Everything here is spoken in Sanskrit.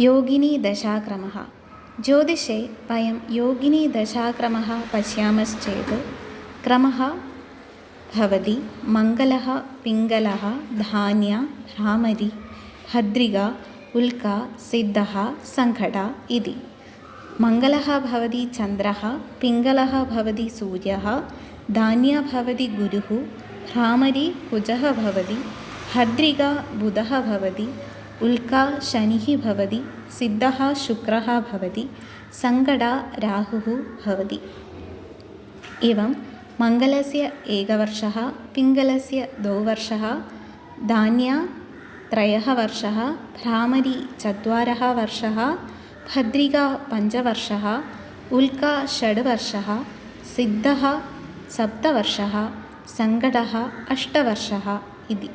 योगिनीदशाक्रमः। ज्योतिषे वयं योगिनीदशाक्रमः पश्यामश्चेत् क्रमः भवति मङ्गलः, पिङ्गलः, धान्या, भ्रामरी, भद्रिका, उल्का, सिद्धः, सङ्कटा इति। मङ्गलः भवति चन्द्रः, पिङ्गलः भवति सूर्यः, धान्या भवति गुरुः, भ्रामरी कुजः भवति, भद्रिका बुधः भवति, उल्का शनिः भवति, सिद्धः शुक्रः भवति, सङ्कटा राहुः भवति। एवं मङ्गलस्य एकवर्षः, पिङ्गलस्य 2 वर्षः, धान्या 3 वर्षः, भ्रामरी 4 वर्षः, भद्रिका 5 वर्षः, उल्का 6 वर्षः, सिद्धः 7 वर्षः, सङ्कटः 8 वर्षः इति।